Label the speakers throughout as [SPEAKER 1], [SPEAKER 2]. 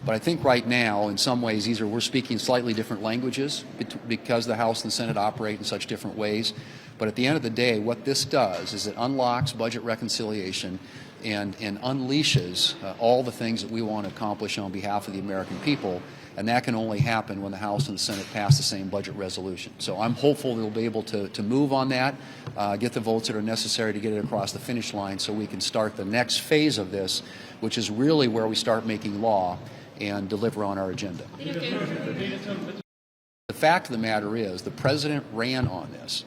[SPEAKER 1] But I think right now, in some ways, we're speaking slightly different languages because the House and the Senate operate in such different ways. But at the end of the day, what this does is it unlocks budget reconciliation and unleashes all the things that we want to accomplish on behalf of the American people. And that can only happen when the House and the Senate pass the same budget resolution. So I'm hopeful we'll be able to move on that, get the votes that are necessary to get it across the finish line so we can start the next phase of this, which is really where we start making law and deliver on our agenda. The fact of the matter is the president ran on this.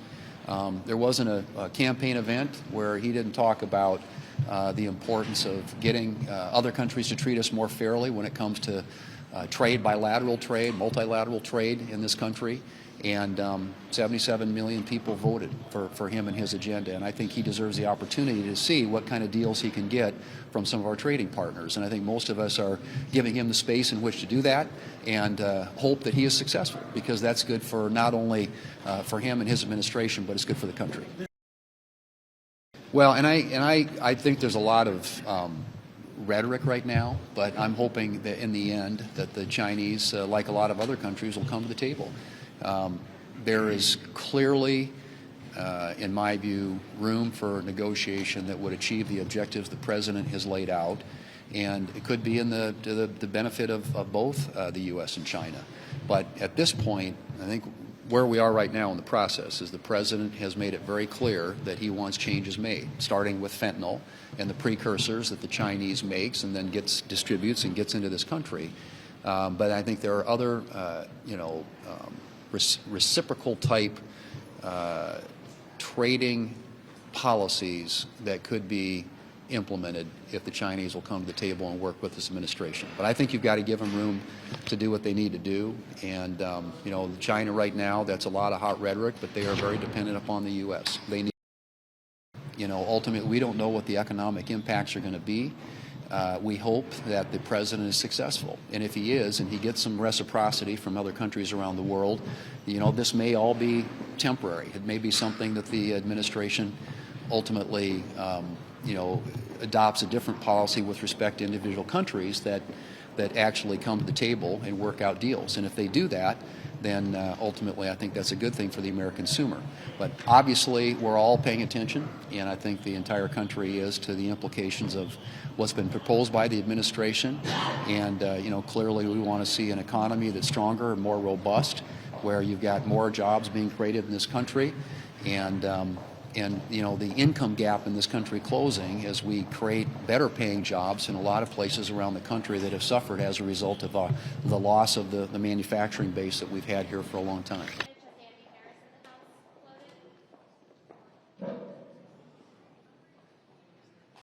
[SPEAKER 1] There wasn't a campaign event where he didn't talk about the importance of getting other countries to treat us more fairly when it comes to trade, bilateral trade, multilateral trade in this country. And 77 million people voted for him and his agenda. And I think he deserves the opportunity to see what kind of deals he can get from some of our trading partners. And I think most of us are giving him the space in which to do that and hope that he is successful, because that's good for not only for him and his administration, but it's good for the country. Well, and I think there's a lot of rhetoric right now, but I'm hoping that in the end that the Chinese, like a lot of other countries, will come to the table. There is clearly, in my view, room for negotiation that would achieve the objectives the President has laid out, and it could be in the benefit of both the U.S. and China. But at this point, I think where we are right now in the process is the President has made it very clear that he wants changes made, starting with fentanyl and the precursors that the Chinese makes and then distributes and gets into this country. But I think there are other, reciprocal type trading policies that could be implemented if the Chinese will come to the table and work with this administration. But I think you've got to give them room to do what they need to do. And China right now, that's a lot of hot rhetoric, but they are very dependent upon the U.S. They need, ultimately, we don't know what the economic impacts are going to be. We hope that the President is successful, and if he is, and he gets some reciprocity from other countries around the world, this may all be temporary. It may be something that the administration ultimately, adopts a different policy with respect to individual countries that actually come to the table and work out deals. And if they do that, then ultimately I think that's a good thing for the American consumer. But obviously we're all paying attention, and I think the entire country is, to the implications of what's been proposed by the administration. And clearly we want to see an economy that's stronger and more robust, where you've got more jobs being created in this country, and the income gap in this country closing as we create better paying jobs in a lot of places around the country that have suffered as a result of the loss of the manufacturing base that we've had here for a long time.